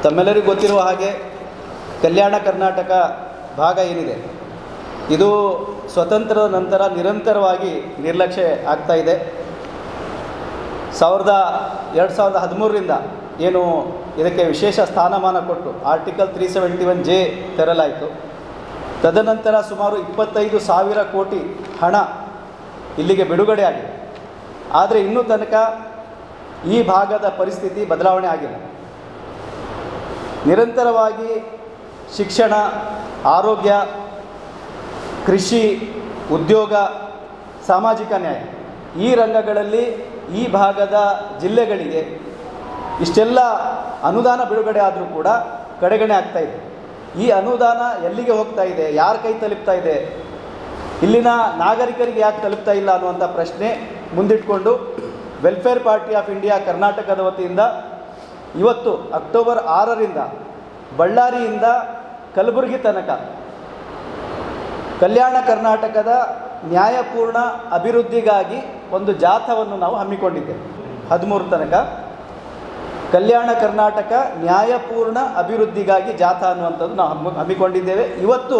ತಮ್ಮೆಲ್ಲರಿಗೂ ಗೊತ್ತಿರುವ ಹಾಗೆ ಕಲ್ಯಾಣ ಕರ್ನಾಟಕ ಭಾಗ ಏನಿದೆ ಇದು ಸ್ವತಂತ್ರದ ನಂತರ ನಿರಂತರವಾಗಿ ನಿರ್ಲಕ್ಷ್ಯ ಆಗ್ತಾ ಇದೆ. 2013ರಿಂದ ಏನು ಇದಕ್ಕೆ ವಿಶೇಷ ಸ್ಥಾನಮಾನ ಕೊಟ್ಟು ಆರ್ಟಿಕಲ್ 371J ತರಲಾಯಿತು. ತದನಂತರ ಸುಮಾರು 25,000 ಕೋಟಿ ಹಣ ಇಲ್ಲಿಗೆ ಬಿಡುಗಡೆ ಆಗಿದೆ. ಆದರೆ ಇನ್ನೂ ತನಕ ಈ ಭಾಗದ ಪರಿಸ್ಥಿತಿ ಬದಲಾವಣೆ ಆಗಿಲ್ಲ. ನಿರಂತರವಾಗಿ ಶಿಕ್ಷಣ, ಆರೋಗ್ಯ, ಕೃಷಿ, ಉದ್ಯೋಗ, ಸಾಮಾಜಿಕ ನ್ಯಾಯ ಈ ರಂಗಗಳಲ್ಲಿ ಈ ಭಾಗದ ಜಿಲ್ಲೆಗಳಿಗೆ ಇಷ್ಟೆಲ್ಲ ಅನುದಾನ ಬಿಡುಗಡೆ ಆದರೂ ಕೂಡ ಕಡೆಗಣೆ ಆಗ್ತಾ ಇದೆ. ಈ ಅನುದಾನ ಎಲ್ಲಿಗೆ ಹೋಗ್ತಾ ಇದೆ, ಯಾರ ಕೈ ತಲುಪ್ತಾ ಇದೆ, ಇಲ್ಲಿನ ನಾಗರಿಕರಿಗೆ ಯಾಕೆ ತಲುಪ್ತಾ ಇಲ್ಲ ಅನ್ನುವಂಥ ಪ್ರಶ್ನೆ ಮುಂದಿಟ್ಕೊಂಡು ವೆಲ್ಫೇರ್ ಪಾರ್ಟಿ ಆಫ್ ಇಂಡಿಯಾ ಕರ್ನಾಟಕದ ವತಿಯಿಂದ ಇವತ್ತು ಅಕ್ಟೋಬರ್ 6ರಿಂದ ಬಳ್ಳಾರಿಯಿಂದ ಕಲಬುರಗಿ ತನಕ ಕಲ್ಯಾಣ ಕರ್ನಾಟಕದ ನ್ಯಾಯಪೂರ್ಣ ಅಭಿವೃದ್ಧಿಗಾಗಿ ಒಂದು ಜಾಥಾವನ್ನು ನಾವು ಹಮ್ಮಿಕೊಂಡಿದ್ದೇವೆ. 13 ತನಕ ಕಲ್ಯಾಣ ಕರ್ನಾಟಕ ನ್ಯಾಯಪೂರ್ಣ ಅಭಿವೃದ್ಧಿಗಾಗಿ ಜಾಥಾ ಅನ್ನುವಂಥದ್ದು ನಾವು ಹಮ್ಮಿಕೊಂಡಿದ್ದೇವೆ. ಇವತ್ತು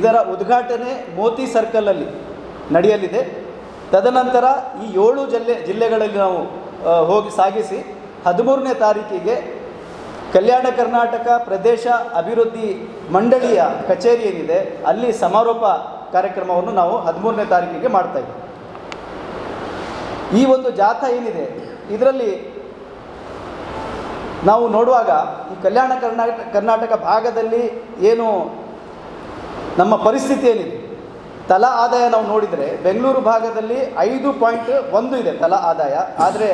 ಇದರ ಉದ್ಘಾಟನೆ ಮೋತಿ ಸರ್ಕಲಲ್ಲಿ ನಡೆಯಲಿದೆ. ತದನಂತರ ಈ 7 ಜಿಲ್ಲೆಗಳಲ್ಲಿ ನಾವು ಹೋಗಿ ಸಾಗಿಸಿ 13ನೇ ತಾರೀಕಿಗೆ ಕಲ್ಯಾಣ ಕರ್ನಾಟಕ ಪ್ರದೇಶ ಅಭಿವೃದ್ಧಿ ಮಂಡಳಿಯ ಕಚೇರಿ ಏನಿದೆ ಅಲ್ಲಿ ಸಮಾರೋಪ ಕಾರ್ಯಕ್ರಮವನ್ನು ನಾವು 13ನೇ ತಾರೀಕಿಗೆ ಮಾಡ್ತಾಯಿದ್ದೀವಿ. ಈ ಒಂದು ಜಾಥಾ ಏನಿದೆ ಇದರಲ್ಲಿ ನಾವು ನೋಡುವಾಗ ಈ ಕಲ್ಯಾಣ ಕರ್ನಾಟಕ ಭಾಗದಲ್ಲಿ ಏನು ನಮ್ಮ ಪರಿಸ್ಥಿತಿ ಏನಿದೆ, ತಲಾ ಆದಾಯ ನಾವು ನೋಡಿದರೆ ಬೆಂಗಳೂರು ಭಾಗದಲ್ಲಿ 5.1 ಇದೆ ತಲಾ ಆದಾಯ. ಆದರೆ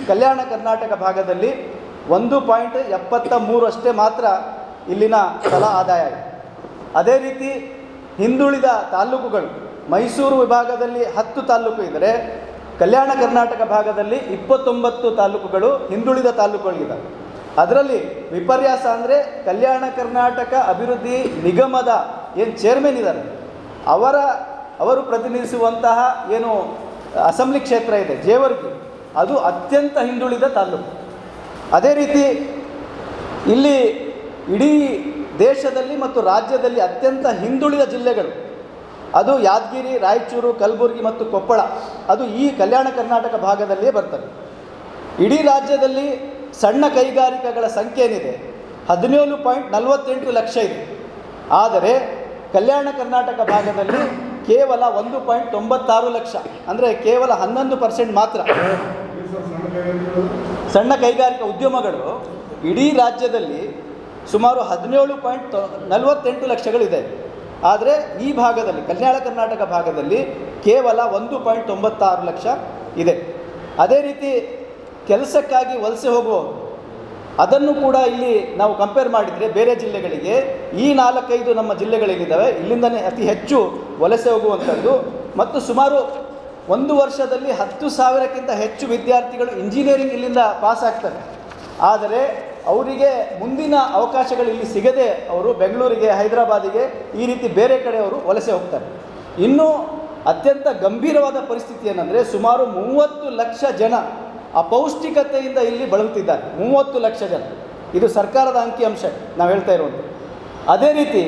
ಕಲ್ಯಾಣ ಕರ್ನಾಟಕ ಭಾಗದಲ್ಲಿ 1.73 ಅಷ್ಟೇ ಮಾತ್ರ ಇಲ್ಲಿನ ತಲಾ ಆದಾಯ ಇದೆ. ಅದೇ ರೀತಿ ಹಿಂದುಳಿದ ತಾಲೂಕುಗಳು ಮೈಸೂರು ವಿಭಾಗದಲ್ಲಿ 10 ತಾಲೂಕು ಇದ್ದರೆ ಕಲ್ಯಾಣ ಕರ್ನಾಟಕ ಭಾಗದಲ್ಲಿ 29 ತಾಲೂಕುಗಳು ಹಿಂದುಳಿದ ತಾಲೂಕುಗಳಿದ್ದಾವೆ. ಅದರಲ್ಲಿ ವಿಪರ್ಯಾಸ ಅಂದರೆ ಕಲ್ಯಾಣ ಕರ್ನಾಟಕ ಅಭಿವೃದ್ಧಿ ನಿಗಮದ ಏನು ಚೇರ್ಮನ್ ಇದ್ದಾರೆ ಅವರು ಪ್ರತಿನಿಧಿಸುವಂತಹ ಏನು ಅಸೆಂಬ್ಲಿ ಕ್ಷೇತ್ರ ಇದೆ ಜೇವರ್ಗಿ, ಅದು ಅತ್ಯಂತ ಹಿಂದುಳಿದ ತಾಲೂಕು. ಅದೇ ರೀತಿ ಇಲ್ಲಿ ಇಡೀ ದೇಶದಲ್ಲಿ ಮತ್ತು ರಾಜ್ಯದಲ್ಲಿ ಅತ್ಯಂತ ಹಿಂದುಳಿದ ಜಿಲ್ಲೆಗಳು ಅದು ಯಾದಗಿರಿ, ರಾಯಚೂರು, ಕಲಬುರಗಿ ಮತ್ತು ಕೊಪ್ಪಳ, ಅದು ಈ ಕಲ್ಯಾಣ ಕರ್ನಾಟಕ ಭಾಗದಲ್ಲಿಯೇ ಬರ್ತವೆ. ಇಡೀ ರಾಜ್ಯದಲ್ಲಿ ಸಣ್ಣ ಕೈಗಾರಿಕೆಗಳ ಸಂಖ್ಯೆ ಏನಿದೆ 17.48 ಲಕ್ಷ ಇದೆ. ಆದರೆ ಕಲ್ಯಾಣ ಕರ್ನಾಟಕ ಭಾಗದಲ್ಲಿ ಕೇವಲ 1.96 ಲಕ್ಷ, ಅಂದರೆ ಕೇವಲ 11% ಮಾತ್ರ ಸಣ್ಣ ಕೈಗಾರಿಕಾ ಉದ್ಯಮಗಳು. ಇಡೀ ರಾಜ್ಯದಲ್ಲಿ ಸುಮಾರು 17.48 ಲಕ್ಷಗಳಿದೆ. ಆದರೆ ಈ ಭಾಗದಲ್ಲಿ ಕಲ್ಯಾಣ ಕರ್ನಾಟಕ ಭಾಗದಲ್ಲಿ ಕೇವಲ 1.96 ಲಕ್ಷ ಇದೆ. ಅದೇ ರೀತಿ ಕೆಲಸಕ್ಕಾಗಿ ವಲಸೆ ಹೋಗುವವರು ಅದನ್ನು ಕೂಡ ಇಲ್ಲಿ ನಾವು ಕಂಪೇರ್ ಮಾಡಿದರೆ ಬೇರೆ ಜಿಲ್ಲೆಗಳಿಗೆ ಈ 4-5 ನಮ್ಮ ಜಿಲ್ಲೆಗಳೇನಿದ್ದಾವೆ ಇಲ್ಲಿಂದನೇ ಅತಿ ಹೆಚ್ಚು ವಲಸೆ ಹೋಗುವಂಥದ್ದು. ಮತ್ತು ಸುಮಾರು 1 ವರ್ಷದಲ್ಲಿ 10,000ಕ್ಕಿಂತ ಹೆಚ್ಚು ವಿದ್ಯಾರ್ಥಿಗಳು ಇಂಜಿನಿಯರಿಂಗ್ ಇಲ್ಲಿಂದ ಪಾಸ್ ಆಗ್ತಾರೆ. ಆದರೆ ಅವರಿಗೆ ಮುಂದಿನ ಅವಕಾಶಗಳು ಇಲ್ಲಿ ಸಿಗದೆ ಅವರು ಬೆಂಗಳೂರಿಗೆ, ಹೈದರಾಬಾದಿಗೆ ಈ ರೀತಿ ಬೇರೆ ಕಡೆ ಅವರು ವಲಸೆ ಹೋಗ್ತಾರೆ. ಇನ್ನೂ ಅತ್ಯಂತ ಗಂಭೀರವಾದ ಪರಿಸ್ಥಿತಿ ಏನಂದರೆ ಸುಮಾರು 30 ಲಕ್ಷ ಜನ ಅಪೌಷ್ಟಿಕತೆಯಿಂದ ಇಲ್ಲಿ ಬಳಲುತ್ತಿದ್ದಾರೆ. 30 ಲಕ್ಷ ಜನ, ಇದು ಸರ್ಕಾರದ ಅಂಕಿಅಂಶ ನಾವು ಹೇಳ್ತಾ ಇರುವಂಥ. ಅದೇ ರೀತಿ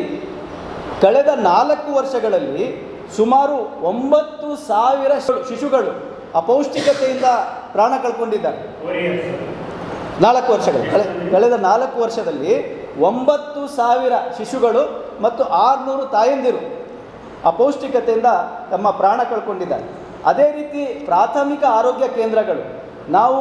ಕಳೆದ 4 ವರ್ಷಗಳಲ್ಲಿ ಸುಮಾರು 9,000 ಶಿಶುಗಳು ಅಪೌಷ್ಟಿಕತೆಯಿಂದ ಪ್ರಾಣ ಕಳ್ಕೊಂಡಿದ್ದಾರೆ. 4 ವರ್ಷಗಳು, ಕಳೆದ 4 ವರ್ಷದಲ್ಲಿ 9,000 ಶಿಶುಗಳು ಮತ್ತು 600 ತಾಯಂದಿರು ಅಪೌಷ್ಟಿಕತೆಯಿಂದ ತಮ್ಮ ಪ್ರಾಣ ಕಳ್ಕೊಂಡಿದ್ದಾರೆ. ಅದೇ ರೀತಿ ಪ್ರಾಥಮಿಕ ಆರೋಗ್ಯ ಕೇಂದ್ರಗಳು ನಾವು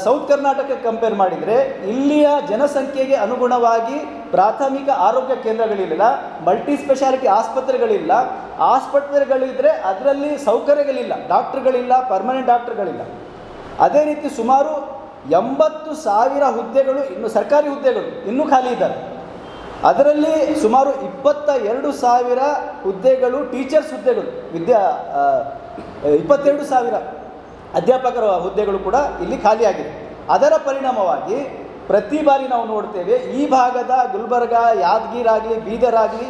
ಸೌತ್ ಕರ್ನಾಟಕಕ್ಕೆ ಕಂಪೇರ್ ಮಾಡಿದರೆ ಇಲ್ಲಿಯ ಜನಸಂಖ್ಯೆಗೆ ಅನುಗುಣವಾಗಿ ಪ್ರಾಥಮಿಕ ಆರೋಗ್ಯ ಕೇಂದ್ರಗಳಿಲ್ಲ, ಮಲ್ಟಿ ಸ್ಪೆಷಾಲಿಟಿ ಆಸ್ಪತ್ರೆಗಳಿಲ್ಲ. ಆಸ್ಪತ್ರೆಗಳಿದ್ದರೆ ಅದರಲ್ಲಿ ಸೌಕರ್ಯಗಳಿಲ್ಲ, ಡಾಕ್ಟ್ರುಗಳಿಲ್ಲ, ಪರ್ಮನೆಂಟ್ ಡಾಕ್ಟ್ರುಗಳಿಲ್ಲ. ಅದೇ ರೀತಿ ಸುಮಾರು 80,000 ಹುದ್ದೆಗಳು ಇನ್ನು ಸರ್ಕಾರಿ ಹುದ್ದೆಗಳು ಇನ್ನೂ ಖಾಲಿ ಇದ್ದಾರೆ. ಅದರಲ್ಲಿ ಸುಮಾರು 22,000 ಹುದ್ದೆಗಳು ಟೀಚರ್ಸ್ ಹುದ್ದೆಗಳು, 22,000 ಅಧ್ಯಾಪಕರ ಹುದ್ದೆಗಳು ಕೂಡ ಇಲ್ಲಿ ಖಾಲಿಯಾಗಿದೆ. ಅದರ ಪರಿಣಾಮವಾಗಿ ಪ್ರತಿ ಬಾರಿ ನಾವು ನೋಡ್ತೇವೆ ಈ ಭಾಗದ ಗುಲ್ಬರ್ಗ, ಯಾದಗಿರಿ ಆಗಲಿ, ಬೀದರ್ ಆಗಲಿ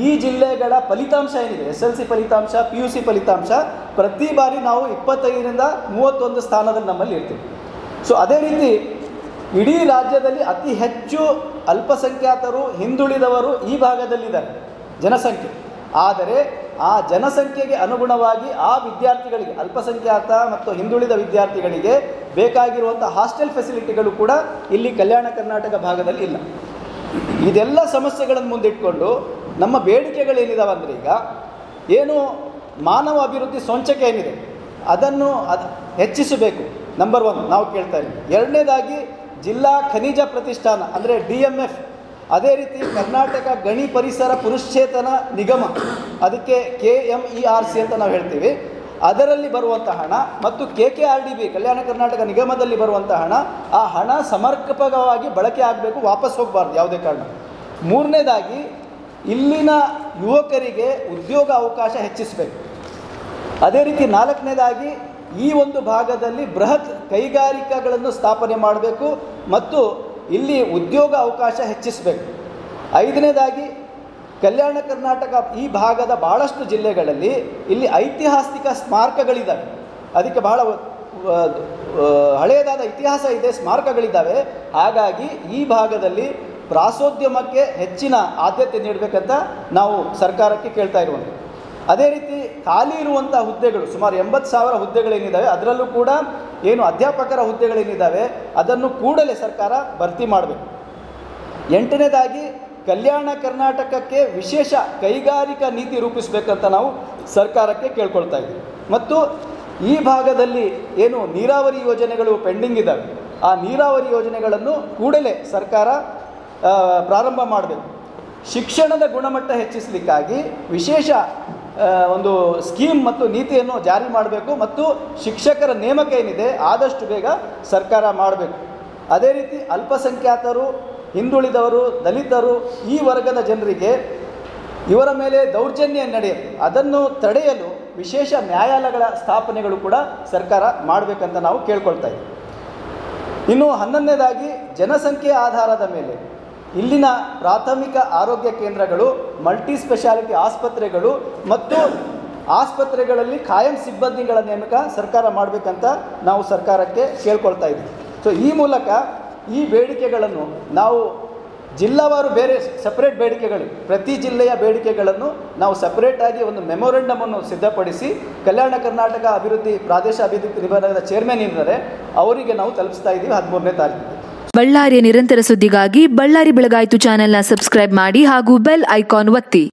ಈ ಜಿಲ್ಲೆಗಳ ಫಲಿತಾಂಶ ಏನಿದೆ, SLC ಫಲಿತಾಂಶ, PUC ಫಲಿತಾಂಶ, ಪ್ರತಿ ಬಾರಿ ನಾವು 25ರಿಂದ 31 ಸ್ಥಾನದಲ್ಲಿ ನಮ್ಮಲ್ಲಿ ಇರ್ತೀವಿ. ಸೊ ಅದೇ ರೀತಿ ಇಡೀ ರಾಜ್ಯದಲ್ಲಿ ಅತಿ ಹೆಚ್ಚು ಅಲ್ಪಸಂಖ್ಯಾತರು ಹಿಂದುಳಿದವರು ಈ ಭಾಗದಲ್ಲಿದ್ದಾರೆ ಜನಸಂಖ್ಯೆ. ಆದರೆ ಆ ಜನಸಂಖ್ಯೆಗೆ ಅನುಗುಣವಾಗಿ ಆ ವಿದ್ಯಾರ್ಥಿಗಳಿಗೆ, ಅಲ್ಪಸಂಖ್ಯಾತ ಮತ್ತು ಹಿಂದುಳಿದ ವಿದ್ಯಾರ್ಥಿಗಳಿಗೆ ಬೇಕಾಗಿರುವಂಥ ಹಾಸ್ಟೆಲ್ ಫೆಸಿಲಿಟಿಗಳು ಕೂಡ ಇಲ್ಲಿ ಕಲ್ಯಾಣ ಕರ್ನಾಟಕ ಭಾಗದಲ್ಲಿ ಇಲ್ಲ. ಇದೆಲ್ಲ ಸಮಸ್ಯೆಗಳನ್ನು ಮುಂದಿಟ್ಕೊಂಡು ನಮ್ಮ ಬೇಡಿಕೆಗಳೇನಿದಾವೆ ಅಂದರೆ, ಈಗ ಏನು ಮಾನವ ಅಭಿವೃದ್ಧಿ ಸೂಚ್ಯಂಕ ಏನಿದೆ ಅದನ್ನು ಹೆಚ್ಚಿಸಬೇಕು, ನಂಬರ್ 1 ನಾವು ಕೇಳ್ತಾ ಇದ್ದೀವಿ. ಎರಡನೇದಾಗಿ ಜಿಲ್ಲಾ ಖನಿಜ ಪ್ರತಿಷ್ಠಾನ ಅಂದರೆ DMF, ಅದೇ ರೀತಿ ಕರ್ನಾಟಕ ಗಣಿ ಪರಿಸರ ಪುನಶ್ಚೇತನ ನಿಗಮ, ಅದಕ್ಕೆ KMERC ಅಂತ ನಾವು ಹೇಳ್ತೀವಿ, ಅದರಲ್ಲಿ ಬರುವಂಥ ಹಣ ಮತ್ತು KKRDB ಕಲ್ಯಾಣ ಕರ್ನಾಟಕ ನಿಗಮದಲ್ಲಿ ಬರುವಂಥ ಹಣ, ಆ ಹಣ ಸಮರ್ಪಕವಾಗಿ ಬಳಕೆ ಆಗಬೇಕು, ವಾಪಸ್ ಹೋಗಬಾರ್ದು ಯಾವುದೇ ಕಾರಣ. ಮೂರನೇದಾಗಿ ಇಲ್ಲಿನ ಯುವಕರಿಗೆ ಉದ್ಯೋಗ ಅವಕಾಶ ಹೆಚ್ಚಿಸಬೇಕು. ಅದೇ ರೀತಿ ನಾಲ್ಕನೇದಾಗಿ ಈ ಒಂದು ಭಾಗದಲ್ಲಿ ಬೃಹತ್ ಕೈಗಾರಿಕೆಗಳನ್ನು ಸ್ಥಾಪನೆ ಮಾಡಬೇಕು ಮತ್ತು ಇಲ್ಲಿ ಉದ್ಯೋಗ ಅವಕಾಶ ಹೆಚ್ಚಿಸಬೇಕು. ಐದನೇದಾಗಿ ಕಲ್ಯಾಣ ಕರ್ನಾಟಕ ಈ ಭಾಗದ ಭಾಳಷ್ಟು ಜಿಲ್ಲೆಗಳಲ್ಲಿ ಇಲ್ಲಿ ಐತಿಹಾಸಿಕ ಸ್ಮಾರಕಗಳಿದ್ದಾವೆ, ಅದಕ್ಕೆ ಬಹಳ ಹಳೆಯದಾದ ಇತಿಹಾಸ ಇದೆ, ಸ್ಮಾರಕಗಳಿದ್ದಾವೆ. ಹಾಗಾಗಿ ಈ ಭಾಗದಲ್ಲಿ ಪ್ರವಾಸೋದ್ಯಮಕ್ಕೆ ಹೆಚ್ಚಿನ ಆದ್ಯತೆ ನೀಡಬೇಕಂತ ನಾವು ಸರ್ಕಾರಕ್ಕೆ ಕೇಳ್ತಾ ಇರುವಂಥ. ಅದೇ ರೀತಿ ಖಾಲಿ ಇರುವಂಥ ಹುದ್ದೆಗಳು ಸುಮಾರು 80,000 ಹುದ್ದೆಗಳೇನಿದ್ದಾವೆ, ಅದರಲ್ಲೂ ಕೂಡ ಏನು ಅಧ್ಯಾಪಕರ ಹುದ್ದೆಗಳೇನಿದ್ದಾವೆ ಅದನ್ನು ಕೂಡಲೇ ಸರ್ಕಾರ ಭರ್ತಿ ಮಾಡಬೇಕು. ಎಂಟನೇದಾಗಿ ಕಲ್ಯಾಣ ಕರ್ನಾಟಕಕ್ಕೆ ವಿಶೇಷ ಕೈಗಾರಿಕಾ ನೀತಿ ರೂಪಿಸಬೇಕಂತ ನಾವು ಸರ್ಕಾರಕ್ಕೆ ಕೇಳ್ಕೊಳ್ತಾ ಇದ್ದೀವಿ. ಮತ್ತು ಈ ಭಾಗದಲ್ಲಿ ಏನು ನೀರಾವರಿ ಯೋಜನೆಗಳು ಪೆಂಡಿಂಗ್ ಇದ್ದಾವೆ, ಆ ನೀರಾವರಿ ಯೋಜನೆಗಳನ್ನು ಕೂಡಲೇ ಸರ್ಕಾರ ಪ್ರಾರಂಭ ಮಾಡಬೇಕು. ಶಿಕ್ಷಣದ ಗುಣಮಟ್ಟ ಹೆಚ್ಚಿಸಲಿಕ್ಕಾಗಿ ವಿಶೇಷ ಒಂದು ಸ್ಕೀಮ್ ಮತ್ತು ನೀತಿಯನ್ನು ಜಾರಿ ಮಾಡಬೇಕು ಮತ್ತು ಶಿಕ್ಷಕರ ನೇಮಕ ಏನಿದೆ ಆದಷ್ಟು ಬೇಗ ಸರ್ಕಾರ ಮಾಡಬೇಕು. ಅದೇ ರೀತಿ ಅಲ್ಪಸಂಖ್ಯಾತರು, ಹಿಂದುಳಿದವರು, ದಲಿತರು, ಈ ವರ್ಗದ ಜನರಿಗೆ ಇವರ ಮೇಲೆ ದೌರ್ಜನ್ಯ ನಡೆಯುತ್ತೆ, ಅದನ್ನು ತಡೆಯಲು ವಿಶೇಷ ನ್ಯಾಯಾಲಯಗಳ ಸ್ಥಾಪನೆಗಳು ಕೂಡ ಸರ್ಕಾರ ಮಾಡಬೇಕಂತ ನಾವು ಕೇಳ್ಕೊಳ್ತಾ ಇದ್ದೀವಿ. ಇನ್ನು 11ನೇದಾಗಿ ಜನಸಂಖ್ಯೆ ಆಧಾರದ ಮೇಲೆ ಇಲ್ಲಿನ ಪ್ರಾಥಮಿಕ ಆರೋಗ್ಯ ಕೇಂದ್ರಗಳು, ಮಲ್ಟಿ ಸ್ಪೆಷಾಲಿಟಿ ಆಸ್ಪತ್ರೆಗಳು ಮತ್ತು ಆಸ್ಪತ್ರೆಗಳಲ್ಲಿ ಖಾಯಂ ಸಿಬ್ಬಂದಿಗಳ ನೇಮಕ ಸರ್ಕಾರ ಮಾಡಬೇಕಂತ ನಾವು ಸರ್ಕಾರಕ್ಕೆ ಕೇಳ್ಕೊಳ್ತಾ ಇದ್ದೀವಿ. ಸೊ ಈ ಮೂಲಕ ಈ ಬೇಡಿಕೆಗಳನ್ನು ನಾವು ಜಿಲ್ಲಾವಾರು ಬೇರೆ ಸಪ್ರೇಟ್ ಬೇಡಿಕೆಗಳು, ಪ್ರತಿ ಜಿಲ್ಲೆಯ ಬೇಡಿಕೆಗಳನ್ನು ನಾವು ಸಪ್ರೇಟಾಗಿ ಒಂದು ಮೆಮೊರೆಂಡಮನ್ನು ಸಿದ್ಧಪಡಿಸಿ ಕಲ್ಯಾಣ ಕರ್ನಾಟಕ ಅಭಿವೃದ್ಧಿ ಪ್ರಾದೇಶ ಅಭಿವೃದ್ಧಿ ವಿಭಾಗದ ಚೇರ್ಮನ್ ಇದ್ದಾರೆ ಅವರಿಗೆ ನಾವು ತಲುಪಿಸ್ತಾ ಇದ್ದೀವಿ 13ನೇ ತಾರೀಕಿಗೆ. ಬಳ್ಳಾರಿಯ ನಿರಂತರ ಸುದ್ದಿಗಾಗಿ ಬಳ್ಳಾರಿ ಬೆಳಗಾಯಿತು ಚಾನೆಲ್ನ ಸಬ್ಸ್ಕ್ರೈಬ್ ಮಾಡಿ ಹಾಗೂ ಬೆಲ್ ಐಕಾನ್ ಒತ್ತಿ.